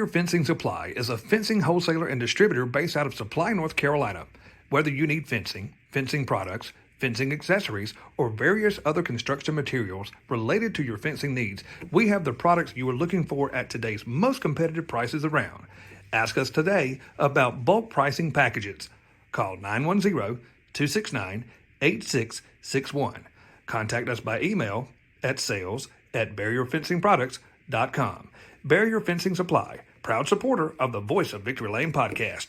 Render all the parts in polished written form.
Barrier Fencing Supply is a fencing wholesaler and distributor based out of Supply, North Carolina. Whether you need fencing, fencing products, fencing accessories, or various other construction materials related to your fencing needs, we have the products you are looking for at today's most competitive prices around. Ask us today about bulk pricing packages. Call 910-269-8661. Contact us by email at sales@barrierfencingproducts.com. Barrier Fencing Supply, proud supporter of the Voice of Victory Lane podcast.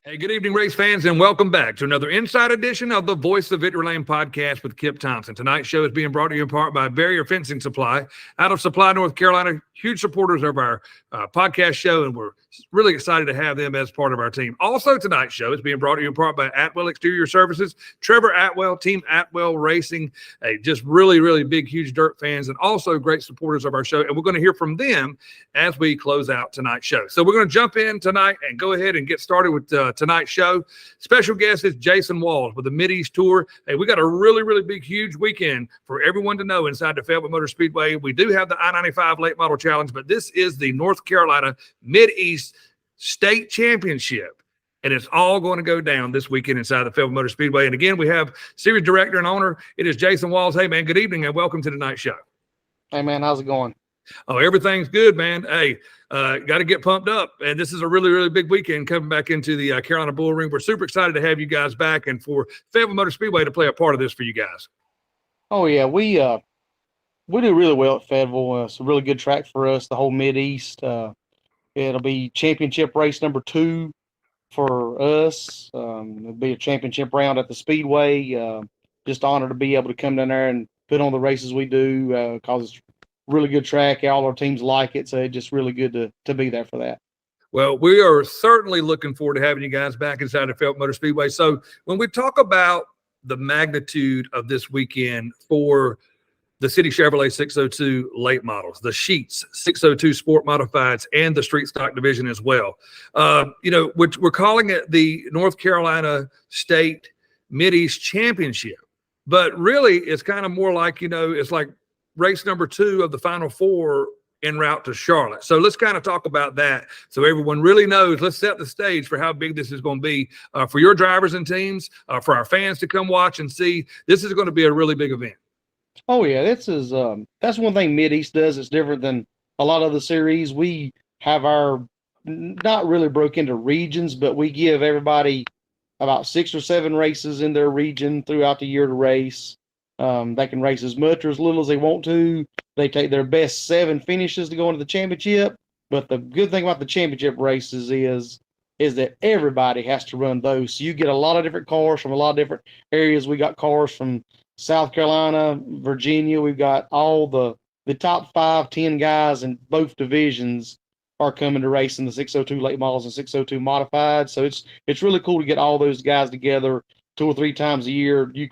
Hey, good evening, race fans, and welcome back to another inside edition of the Voice of Victory Lane podcast with Kip Thompson. Tonight's show is being brought to you in part by Barrier Fencing Supply out of Supply, North Carolina. Huge supporters of our podcast show, and we're really excited to have them as part of our team. Also, tonight's show is being brought to you in part by Atwell Exterior Services, Trevor Atwell, Team Atwell Racing, just really, really big, huge dirt fans, and also great supporters of our show. And we're going to hear from them as we close out tonight's show. So we're going to jump in tonight and go ahead and get started with tonight's show. Special guest is Jason Walls with the Mid-East Tour. Hey, we got a really, really big, huge weekend for everyone to know inside the Fayetteville Motor Speedway. We do have the I-95 Late Model Challenge, but this is the North Carolina Mid-East State Championship, and it's all going to go down this weekend inside the Fayetteville Motor Speedway. And again, we have series director and owner. It is Jason Walls. Hey, man, good evening and welcome to tonight's show. Hey, man, how's it going? Oh, everything's good, man. Hey, got to get pumped up. And this is a really, really big weekend coming back into the Carolina Bull Ring. We're super excited to have you guys back and for Fayetteville Motor Speedway to play a part of this for you guys. Oh, yeah, we do really well at Fayetteville. It's a really good track for us, the whole Mid-East. It'll be championship race number 2 for us. It'll be a championship round at the Speedway. Just honored to be able to come down there and put on the races we do because it's really good track. All our teams like it, so it's just really good to be there for that. Well, we are certainly looking forward to having you guys back inside the Fayetteville Motor Speedway. So when we talk about the magnitude of this weekend for the City Chevrolet 602 late models, the Sheets 602 Sport Modifieds, and the Street Stock division as well. We're calling it the North Carolina State Mid-East Championship, but really it's kind of more like, it's like race number 2 of the Final Four en route to Charlotte. So let's kind of talk about that so everyone really knows. Let's set the stage for how big this is going to be for your drivers and teams, for our fans to come watch and see. This is going to be a really big event. Oh, yeah, that's one thing Mid-East does. It's different than a lot of the series. We have our not really broke into regions, but we give everybody about 6 or 7 races in their region throughout the year to race. They can race as much or as little as they want to. They take their best 7 finishes to go into the championship. But the good thing about the championship races is that everybody has to run those. So you get a lot of different cars from a lot of different areas. We got cars from South Carolina, Virginia. We've got all the top 5-10 guys in both divisions are coming to race in the 602 late models and 602 modified. So it's really cool to get all those guys together 2 or 3 times a year. You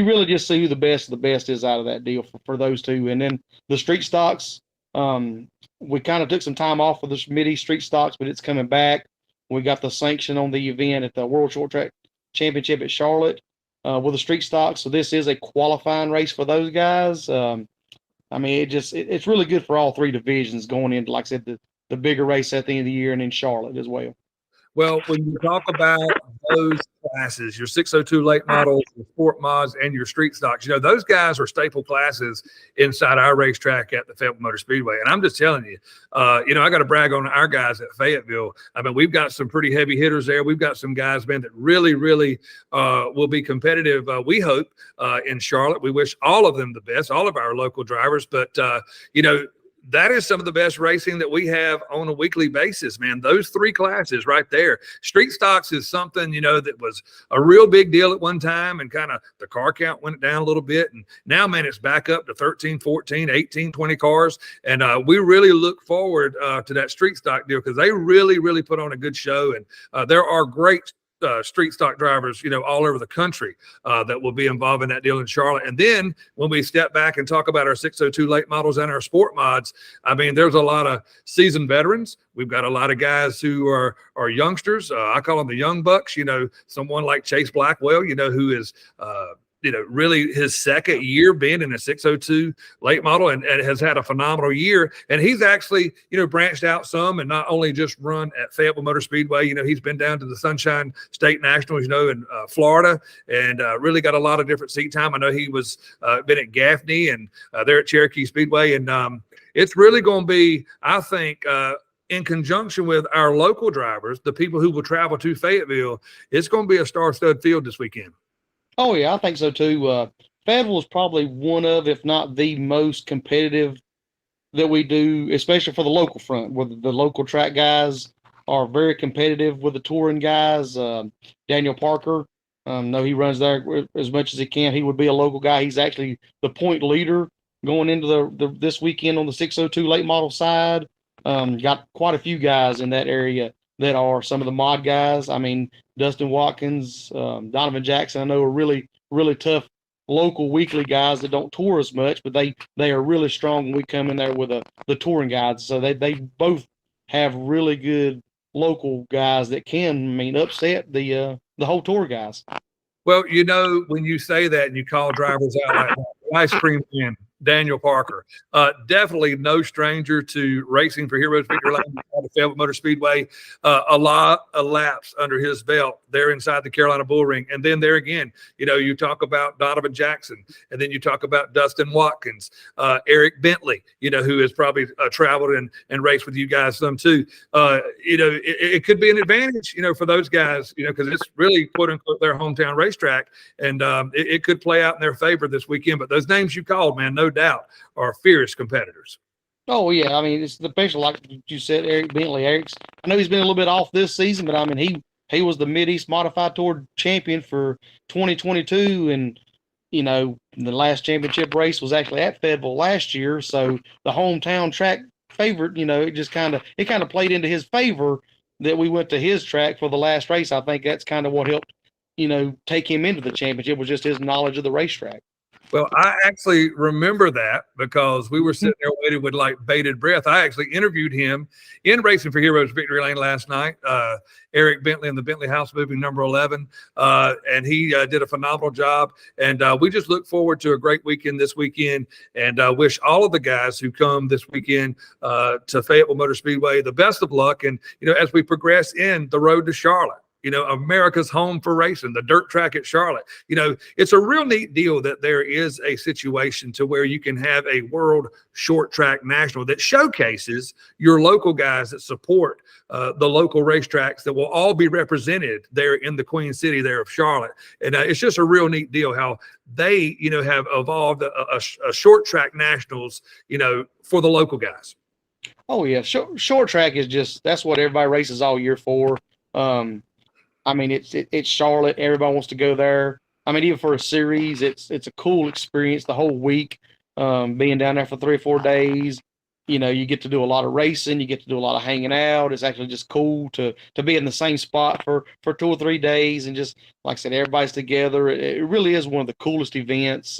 really just see who the best of the best is out of that deal for those 2. And then the street stocks, we kind of took some time off of the Mid-East street stocks, but it's coming back. We got the sanction on the event at the World Short Track Championship at Charlotte with the street stocks. So this is a qualifying race for those guys. It's really good for all 3 divisions going into, like I said, the bigger race at the end of the year and in Charlotte as well. Well, when you talk about those classes, your 602 late models, your sport mods, and your street stocks, those guys are staple classes inside our racetrack at the Fayetteville Motor Speedway. And I'm just telling you, I got to brag on our guys at Fayetteville. I mean, we've got some pretty heavy hitters there. We've got some guys, man, that really, really will be competitive, we hope, in Charlotte. We wish all of them the best, all of our local drivers. But, that is some of the best racing that we have on a weekly basis, man. Those 3 classes right there. Street stocks is something, that was a real big deal at one time, and kind of the car count went down a little bit. And now, man, it's back up to 13, 14, 18, 20 cars. And we really look forward to that street stock deal because they really, really put on a good show. And there are great street stock drivers, all over the country that will be involved in that deal in Charlotte. And then when we step back and talk about our 602 late models and our sport mods, I mean, there's a lot of seasoned veterans. We've got a lot of guys who are youngsters. I call them the young bucks, someone like Chase Blackwell, who is really his second year being in a 602 late model and has had a phenomenal year. And he's actually, branched out some and not only just run at Fayetteville Motor Speedway. He's been down to the Sunshine State Nationals, in Florida, and really got a lot of different seat time. I know he was been at Gaffney and there at Cherokee Speedway. And it's really going to be, I think, in conjunction with our local drivers, the people who will travel to Fayetteville, it's going to be a star-studded field this weekend. Oh, yeah, I think so, too. Fayetteville is probably one of, if not the most competitive that we do, especially for the local front, where the local track guys are very competitive with the touring guys. Daniel Parker, no, he runs there as much as he can. He would be a local guy. He's actually the point leader going into this weekend on the 602 late model side. Got quite a few guys in that area that are some of the mod guys. I mean, Dustin Watkins, Donovan Jackson, I know are really, really tough local weekly guys that don't tour as much, but they are really strong when we come in there with the touring guys. So they both have really good local guys that can, upset the whole tour guys. Well, when you say that and you call drivers out like that, the ice cream man, Daniel Parker, definitely no stranger to racing for Heroes Victory Lane at the Fayetteville Motor Speedway. A lot of laps under his belt there inside the Carolina Bull Ring. And then there again, you talk about Donovan Jackson, and then you talk about Dustin Watkins, Eric Bentley, who has probably traveled and raced with you guys some too. It could be an advantage, for those guys, because it's really quote unquote their hometown racetrack, and it could play out in their favor this weekend. But those names you called, man, no doubt are fierce competitors. Oh, yeah. It's the special, like you said, Eric Bentley. I know he's been a little bit off this season, but he was the Mid-East Modified Tour champion for 2022. And, the last championship race was actually at Fayetteville last year. So the hometown track favorite, it just kind of played into his favor that we went to his track for the last race. I think that's kind of what helped, take him into the championship, was just his knowledge of the racetrack. Well, I actually remember that because we were sitting there waiting with like bated breath. I actually interviewed him in Racing for Heroes Victory Lane last night, Eric Bentley in the Bentley House moving number 11. And he did a phenomenal job. And we just look forward to a great weekend this weekend, and wish all of the guys who come this weekend to Fayetteville Motor Speedway the best of luck. And, as we progress in the road to Charlotte, America's home for racing, the dirt track at Charlotte. It's a real neat deal that there is a situation to where you can have a world short track national that showcases your local guys that support the local racetracks that will all be represented there in the Queen City there of Charlotte. And it's just a real neat deal how they, have evolved a short track nationals, for the local guys. Oh, yeah. Short track is that's what everybody races all year for. It's Charlotte. Everybody wants to go there. Even for a series, it's a cool experience the whole week. Being down there for 3 or 4 days, you get to do a lot of racing. You get to do a lot of hanging out. It's actually just cool to be in the same spot for 2 or 3 days, and just like I said, everybody's together. It really is one of the coolest events,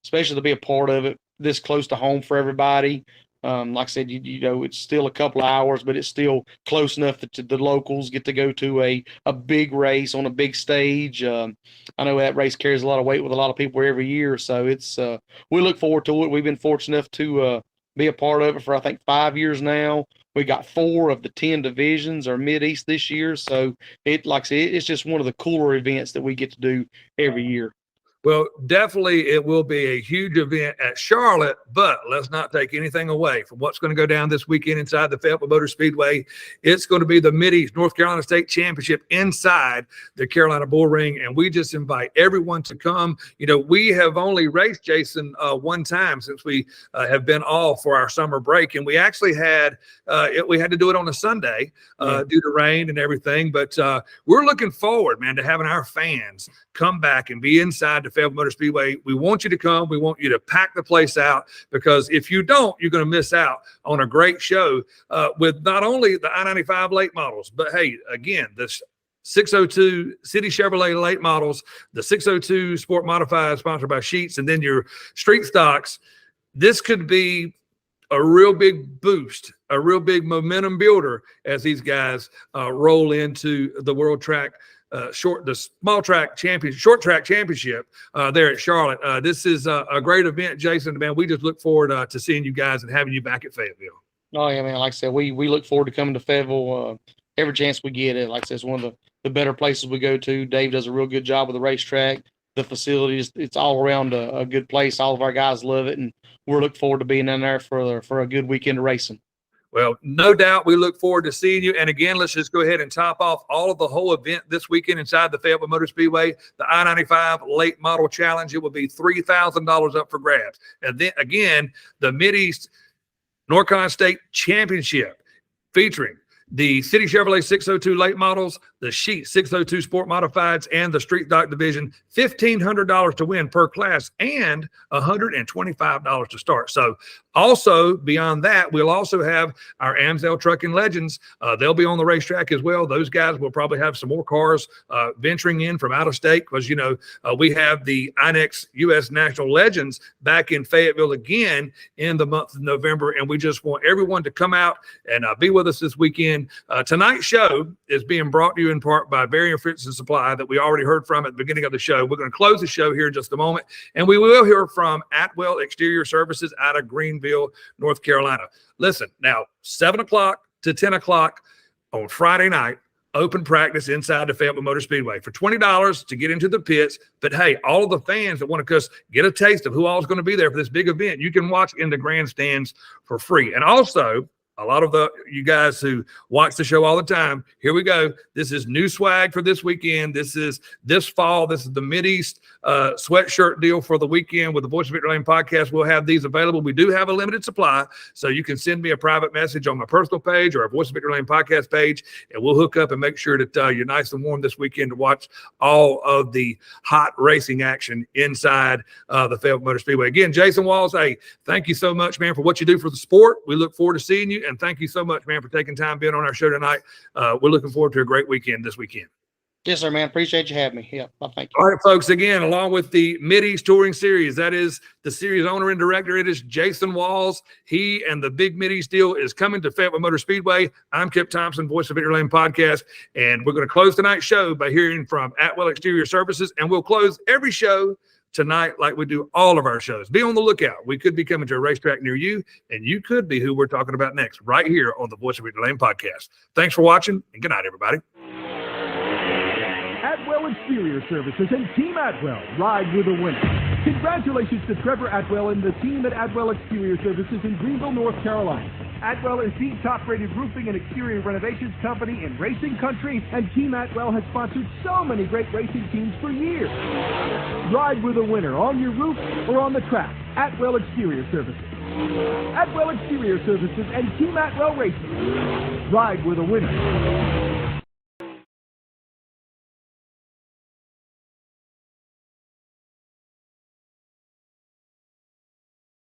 especially to be a part of it this close to home for everybody. Like I said, it's still a couple of hours, but it's still close enough that the locals get to go to a big race on a big stage. I know that race carries a lot of weight with a lot of people every year, so it's we look forward to it. We've been fortunate enough to be a part of it for I think 5 years now. We got 4 of the 10 divisions are Mid-East this year, so like I said, it's just one of the cooler events that we get to do every year. Well, definitely it will be a huge event at Charlotte, but let's not take anything away from what's going to go down this weekend inside the Fayetteville Motor Speedway. It's going to be the Mid-East North Carolina State Championship inside the Carolina Bull Ring, and we just invite everyone to come. We have only raced, Jason, one time since we have been off for our summer break, and we actually had we had to do it on a Sunday due to rain and everything, but we're looking forward, man, to having our fans come back and be inside the Fayetteville Motor Speedway. We want you to come. We want you to pack the place out, because if you don't, you're going to miss out on a great show with not only the I-95 late models, but hey, again, this 602 City Chevrolet late models, the 602 Sport Modified sponsored by Sheets, and then your street stocks. This could be a real big boost, a real big momentum builder as these guys roll into the World Track short track championship there at Charlotte. This is a great event, Jason. Man, we just look forward to seeing you guys and having you back at Fayetteville. Oh yeah, man. Like I said, we look forward to coming to Fayetteville every chance we get it. Like I said, it's one of the better places we go to. Dave does a real good job with the racetrack. The facilities, it's all around a good place. All of our guys love it, and we're looking forward to being in there for a good weekend of racing. Well, no doubt we look forward to seeing you. And again, let's just go ahead and top off all of the whole event this weekend inside the Fayetteville Motor Speedway, the I-95 Late Model Challenge. It will be $3,000 up for grabs. And then again, the Mideast Norcon State Championship featuring the City Chevrolet 602 late models, the Sheet 602 Sport Modifieds, and the Street Stock Division. $1,500 to win per class and $125 to start. So also beyond that, we'll also have our Amstel Trucking Legends. They'll be on the racetrack as well. Those guys will probably have some more cars venturing in from out of state because, we have the INEX U.S. National Legends back in Fayetteville again in the month of November, and we just want everyone to come out and be with us this weekend. Tonight's show is being brought to you in part by Barry and Fritzen Supply that we already heard from at the beginning of the show. We're going to close the show here in just a moment, and we will hear from Atwell Exterior Services out of Greenville, North Carolina. Listen, now 7 o'clock to 10 o'clock on Friday night, open practice inside the Fayetteville Motor Speedway for $20 to get into the pits. But hey, all of the fans that want to get a taste of who all is going to be there for this big event, you can watch in the grandstands for free. And also, a lot of you guys who watch the show all the time, here we go. This is new swag for this weekend. This is this fall. This is the Mideast sweatshirt deal for the weekend with the Voice of Victory Lane podcast. We'll have these available. We do have a limited supply, so you can send me a private message on my personal page or a Voice of Victory Lane podcast page, and we'll hook up and make sure that you're nice and warm this weekend to watch all of the hot racing action inside the Fayetteville Motor Speedway. Again, Jason Walls, hey, thank you so much, man, for what you do for the sport. We look forward to seeing you. And thank you so much, man, for taking time being on our show tonight. We're looking forward to a great weekend this weekend. Yes, sir, man. Appreciate you having me. Yeah, well, thank you. All right, folks, again, along with the Mideast Touring Series, that is the series owner and director. It is Jason Walls. He and the big Mideast deal is coming to Fayetteville Motor Speedway. I'm Kip Thompson, Voice of Victory Lane podcast, and we're going to close tonight's show by hearing from Atwell Exterior Services, and we'll close every show tonight like we do all of our shows. Be on the lookout. We could be coming to a racetrack near you, and you could be who we're talking about next right here on the Voice of Victory Lane podcast. Thanks for watching, and good night, everybody. Atwell Exterior Services and Team Atwell ride with a winner. Congratulations to Trevor Atwell and the team at Atwell Exterior Services in Greenville, North Carolina. Atwell is the top-rated roofing and exterior renovations company in racing country, and Team Atwell has sponsored so many great racing teams for years. Ride with a winner on your roof or on the track. Atwell Exterior Services. Atwell Exterior Services and Team Atwell Racing. Ride with a winner.